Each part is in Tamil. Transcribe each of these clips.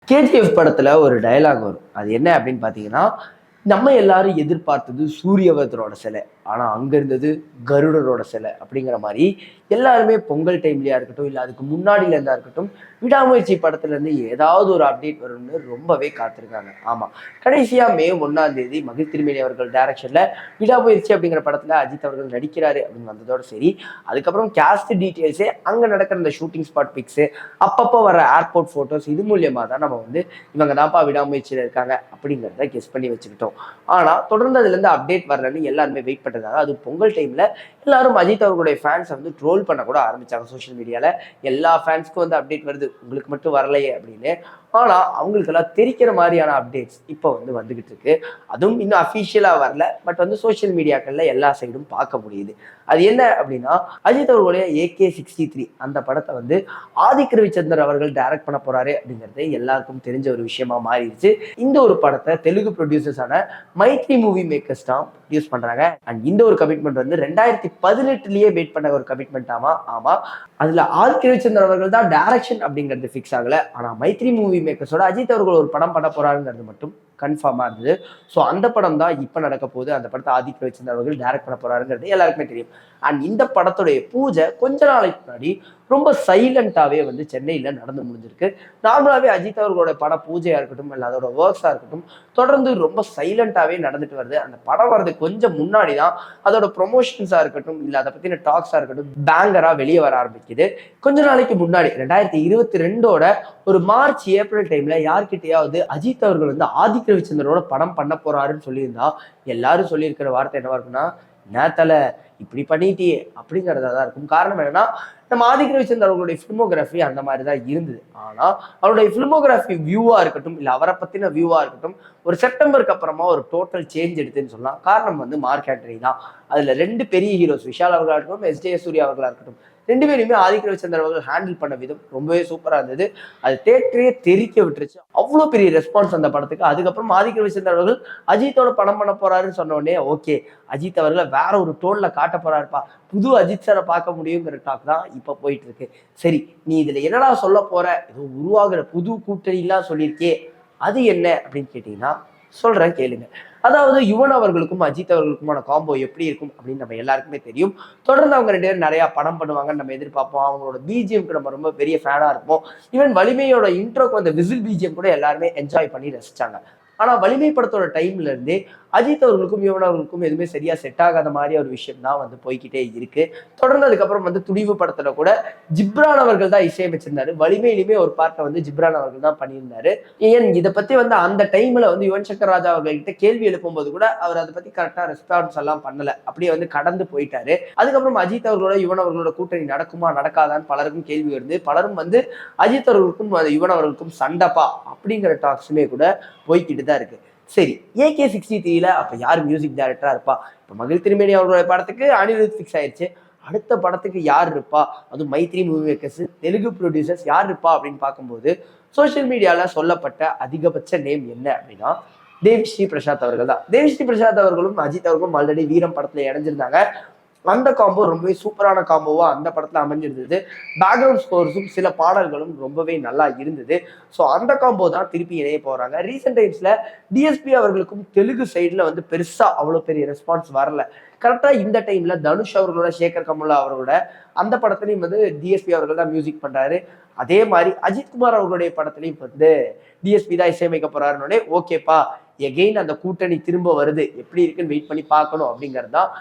கேஜிஎஃப் படத்துல ஒரு டயலாக் வரும். அது என்ன அப்படின்னு பாத்தீங்கன்னா, நம்ம எல்லாரும் எதிர்பார்த்தது சூரியவர்தனோட சிலை. ஆனா அங்க இருந்தது கருடரோட சிலை அப்படிங்கிற மாதிரி எல்லாருமே பொங்கல் டைம்லயா இருக்கட்டும், இல்ல அதுக்கு முன்னாடில இருந்தா இருக்கட்டும், விடாமுயற்சி படத்துல இருந்து ஏதாவது ஒரு அப்டேட் வரும்னு ரொம்பவே காத்திருக்காங்க. ஆமா. கடைசியா மே 1ஆம் தேதி மகிழ் திருமேனி அவர்கள் டைரக்ஷன்ல விடாமுயற்சி அப்படிங்கிற படத்துல அஜித் அவர்கள் நடிக்கிறாரு அப்படின்னு வந்ததோட சரி, அதுக்கப்புறம் கேஸ்ட் டீட்டெயில்ஸே அங்க நடக்கிற இந்த ஷூட்டிங் ஸ்பாட் பிக்ஸ், அப்பப்போ வர ஏர்போர்ட் போட்டோஸ் இது மூலியமா தான் நம்ம வந்து இவங்க தான்ப்பா விடாமுயற்சியில இருக்காங்க அப்படிங்கிறத கெஸ் பண்ணி வச்சுக்கிட்டோம். ஆனா தொடர்ந்து அதுல இருந்து அப்டேட் வரலன்னு எல்லாருமே வெயிட் பண்றதாங்க. அது பொங்கல் டைம்ல எல்லாரும் அஜித் அவர்களுடைய ஃபேன்ஸ் வந்து ட்ரோல் பண்ண கூட ஆரம்பிச்சாங்க சோஷியல் மீடியால. எல்லா ஃபேன்ஸ்க்கும் வந்து அப்டேட் வருது, உங்களுக்கு மட்டும் வரலையே அப்படின்னு. ஆனா அவங்களுக்கு எல்லாம் தெரிக்கிற மாதிரியான அப்டேட்ஸ் இப்போ வந்து வந்துகிட்டு இருக்கு. அதுவும் இன்னும் அஃபிஷியலா வரல, பட் வந்து சோஷியல் மீடியாக்கள்ல எல்லா சைடும் பார்க்க முடியுது. அது என்ன அப்படின்னா, அஜித் அவர்களுடைய AK63 அந்த படத்தை வந்து ஆதிக் ரவிச்சந்தர் அவர்கள் டைரக்ட் பண்ண போறாரு அப்படிங்கிறது எல்லாருக்கும் தெரிஞ்ச ஒரு விஷயமா மாறிடுச்சு. இந்த ஒரு படத்தை தெலுங்கு ப்ரொடியூசர்ஸான மைத்ரி மூவி மேக்கர்ஸ் தான் ப்ரொடியூஸ் பண்றாங்க. அண்ட் இந்த ஒரு கமிட்மெண்ட் வந்து 2018லயே வெயிட் பண்ண ஒரு கமிட்மெண்ட் ஆமா. அதுல ஆதிக் ரவிச்சந்தர் அவர்கள் தான் டைரக்ஷன் அப்படிங்கிறது ஃபிக்ஸ் ஆகல. ஆனா மைத்ரி மூவி மேக்கர்ஸோட அஜித் அவர்கள் ஒரு படம் பண்ண போறாருங்கிறது மட்டும் கன்ஃபார்மா இருந்தது. ஸோ அந்த படம் தான் இப்ப நடக்க போகுது. அந்த படத்தை ஆதிக் ரவிச்சந்தர் அவர்கள் டைரக்ட் பண்ண போறாருங்கிறது எல்லாருக்குமே தெரியும். அண்ட் இந்த படத்துடைய பூஜை கொஞ்ச நாளைக்கு முன்னாடி ரொம்ப சைலண்டாவே வந்து சென்னையில நடந்து முடிஞ்சிருக்கு. நார்மலாவே அஜித் அவர்களோட பட பூஜையா இருக்கட்டும், இல்ல அதோட ஒர்க்ஸா இருக்கட்டும், தொடர்ந்து ரொம்ப சைலண்டாவே நடந்துட்டு வருது. அந்த படம் வர்றது கொஞ்சம் முன்னாடி தான் அதோட ப்ரொமோஷன்ஸா இருக்கட்டும், இல்ல அதை பத்தின டாக்ஸா இருக்கட்டும், பேங்கரா வெளியே வர ஆரம்பிக்குது. கொஞ்ச நாளைக்கு முன்னாடி 2022ஓட ஒரு மார்ச் ஏப்ரல் டைம்ல யார்கிட்டயாவது அஜித் அவர்கள் வந்து ஆதிக் ரவிச்சந்திரனோட படம் பண்ண போறாருன்னு சொல்லியிருந்தா எல்லாரும் சொல்லியிருக்கிற வார்த்தை என்னவா இருக்குன்னா, நேத்தல இப்படி பண்ணிட்டியே அப்படிங்கிறதா தான் இருக்கும். காரணம் என்னன்னா, நம்ம ஆதிக் ரவிச்சந்திரன் அவர்களுடைய ஃபிலிமோகிராஃபி அந்த மாதிரி தான் இருந்தது. ஆனா அவருடைய ஃபிலிமோகிராஃபி வியூவா இருக்கட்டும், இல்ல அவரை பத்தின வியூவா இருக்கட்டும், ஒரு செப்டம்பருக்கு அப்புறமா ஒரு டோட்டல் சேஞ்ச் எடுத்துன்னு சொல்லலாம். காரணம் வந்து மார்க் ஆண்டனி தான். அதுல 2 பெரிய ஹீரோஸ் விஷால் அவர்களா இருக்கட்டும், SJ சூர்யா அவர்களா இருக்கட்டும், 2 பேருமே ஆதிக் ரவிச்சந்திரன் அவர்கள் ஹேண்டில் பண்ண விதம் ரொம்பவே சூப்பரா இருந்தது. அது தியேட்டரையே தெறிக்க விட்டுருச்சு. அவ்வளோ பெரிய ரெஸ்பான்ஸ் அந்த படத்துக்கு. அதுக்கப்புறம் ஆதிக் ரவிச்சந்திரன் அவர்கள் அஜித்தோட படம் பண்ண போறாருன்னு சொன்ன உடனே ஓகே, அஜித் அவர்களை வேற ஒரு டோன்ல காட்ட போறாருப்பா, புது அஜித் சாரை பார்க்க முடியுங்கிற டாக் தான் இப்ப போயிட்டு இருக்கு. சரி, நீ இதுல என்னடா சொல்ல போற, ஏதோ உருவாகிற புது கூட்டணி எல்லாம் சொல்லியிருக்கே, அது என்ன அப்படின்னு கேட்டீங்கன்னா சொல்றேன் கேளுங்க. அதாவது யுவன் அவர்களுக்கும் அஜித் அவர்களுக்குமான காம்போ எப்படி இருக்கும் அப்படின்னு நம்ம எல்லாருக்குமே தெரியும். தொடர்ந்து அவங்க 2 பேரும் நிறைய படம் பண்ணுவாங்கன்னு நம்ம எதிர்பார்ப்போம். அவங்களோட பிஜிஎம்க்கு நம்ம ரொம்ப பெரிய ஃபேனா இருப்போம். ஈவன் வலிமையோட இன்ட்ரோக்கு அந்த விசில் பிஜிஎம் கூட எல்லாருமே என்ஜாய் பண்ணி ரசிச்சாங்க. ஆனா வலிமை படத்தோட டைம்ல இருந்தே அஜித் அவர்களுக்கும் யுவன் அவர்களுக்கும் எதுவுமே சரியா செட் ஆகாத மாதிரி ஒரு விஷயம் தான் வந்து போய்கிட்டே இருக்கு. தொடர்ந்து அதுக்கப்புறம் வந்து துணிவு படத்துல கூட ஜிப்ரான் அவர்கள் தான் இசையமைச்சிருந்தாரு. வலிமையிலுமே ஒரு பார்ட்டை வந்து ஜிப்ரான் அவர்கள் தான் பண்ணியிருந்தாரு. ஏன் இதை பத்தி வந்து அந்த டைம்ல வந்து யுவன் சங்கர் ராஜா அவர்கள்கிட்ட கேள்வி எழுப்பும்போது கூட அவர் அதை பத்தி கரெக்டா ரெஸ்பான்ஸ் எல்லாம் பண்ணல, அப்படியே வந்து கடந்து போயிட்டாரு. அதுக்கப்புறம் அஜித் அவர்களோட யுவன் அவர்களோட கூட்டணி நடக்குமா நடக்காதான்னு பலருக்கும் கேள்வி வருது. பலரும் வந்து அஜித் அவர்களுக்கும் யுவன் அவர்களுக்கும் சண்டைப்பா அப்படிங்கிற டாக்ஸுமே கூட போய்கிட்டு தான் இருக்கு. சரி, AK63ல அப்ப யார் மியூசிக் டைரக்டரா இருப்பா? இப்ப மகிழ் திருமேனி அவர்களுடைய படத்துக்கு அனிருத் ஃபிக்ஸ் ஆயிடுச்சு. அடுத்த படத்துக்கு யார் இருப்பா? அதுவும் Mythri movie makers Telugu producers யார் இருப்பா அப்படின்னு பார்க்கும்போது சோசியல் மீடியால சொல்லப்பட்ட அதிகபட்ச நேம் என்ன அப்படின்னா தேவிஸ்ரீ பிரசாத் அவர்கள் தான். தேவிஸ்ரீ பிரசாத் அவர்களும் அஜித் அவர்களும் ஆல்ரெடி வீரம் படத்துல இணைஞ்சிருந்தாங்க. அந்த காம்போ ரொம்பவே சூப்பரான காம்போவா அந்த படத்துல அமைஞ்சிருந்தது. பேக்ரவுண்ட் ஸ்கோர்ஸும் சில பாடல்களும் ரொம்பவே நல்லா இருந்தது. ஸோ அந்த காம்போ தான் திருப்பி இணைய போறாங்க. ரீசெண்ட் டைம்ஸ்ல டிஎஸ்பி அவர்களுக்கும் தெலுங்கு சைட்ல வந்து பெருசா அவ்வளோ பெரிய ரெஸ்பான்ஸ் வரல. கரெக்டா இந்த டைம்ல தனுஷ் அவர்களோட சேகர் கமுல்லா அவர்களோட அந்த படத்துலையும் வந்து டிஎஸ்பி அவர்கள் தான் மியூசிக் பண்றாரு. அதே மாதிரி அஜித்குமார் அவர்களுடைய படத்துலையும் வந்து டிஎஸ்பி தான் இசையமைக்க போறாருன்னே ஓகேப்பா, எகெயின் அந்த கூட்டணி திரும்ப வருது, எப்படி இருக்குன்னு வெயிட் பண்ணி பார்க்கணும் அப்படிங்கிறது தான்.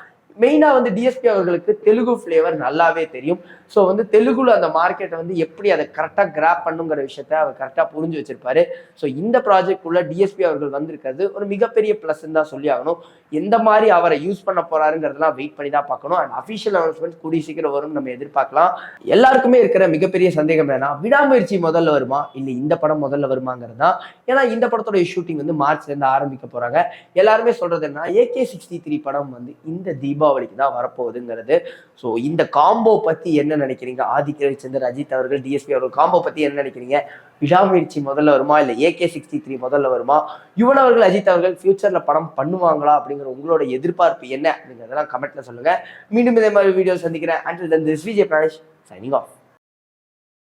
மெயினா வந்து டிஎஸ்பி அவர்களுக்கு தெலுங்கு ஃபிளேவர் நல்லாவே தெரியும். ஸோ வந்து தெலுங்குல அந்த மார்க்கெட்டை வந்து எப்படி அதை கரெக்டாக கிராப் பண்ணுங்கிற விஷயத்த அவர் கரெக்டாக புரிஞ்சு வச்சிருப்பாரு. ஸோ இந்த ப்ராஜெக்ட் உள்ள டிஎஸ்பி அவர்கள் வந்திருக்கிறது ஒரு மிகப்பெரிய பிளஸ் தான் சொல்லி ஆகணும். எந்த மாதிரி அவரை யூஸ் பண்ண போறாருங்கிறதெல்லாம் வெயிட் பண்ணி தான் பார்க்கணும். அண்ட் அஃபிஷியல் அனௌன்ஸ்மெண்ட் கூடிய சீக்கிரம் வரும் நம்ம எதிர்பார்க்கலாம். எல்லாருக்குமே இருக்கிற மிகப்பெரிய சந்தேகம் ஏன்னா விடாமுயற்சி முதல்ல வருமா இல்லை இந்த படம் முதல்ல வருமாங்கிறது தான். ஏன்னா இந்த படத்தோட ஷூட்டிங் வந்து மார்ச்ல இருந்து ஆரம்பிக்க போறாங்க. எல்லாருமே சொல்றது என்ன, AK63 படம் வந்து இந்த தீபாவளிக்கு தான் வரப்போகுதுங்கிறது. ஸோ இந்த காம்போ பத்தி என்ன நினைக்கிறீங்க? ஆதிக் ரவிச்சந்தர் அஜித் அவர்கள் டிஎஸ்பி அவர்கள் காம்போ பத்தி என்ன நினைக்கிறீங்க? விடாமுயற்சி முதல்ல வருமா, இல்லை AK-63 முதல்ல வருமா, யுவன் அவர்கள், அஜித் அவர்கள் ஃபியூச்சர்ல படம் பண்ணுவாங்களா அப்படிங்கிற உங்களோட எதிர்பார்ப்பு என்ன அப்படிங்கிறதெல்லாம் கமெண்ட்ல சொல்லுங்க. மீண்டும் இதே மாதிரி வீடியோ சந்திக்கிறேன். Until then, this is Vijay Pranesh signing off.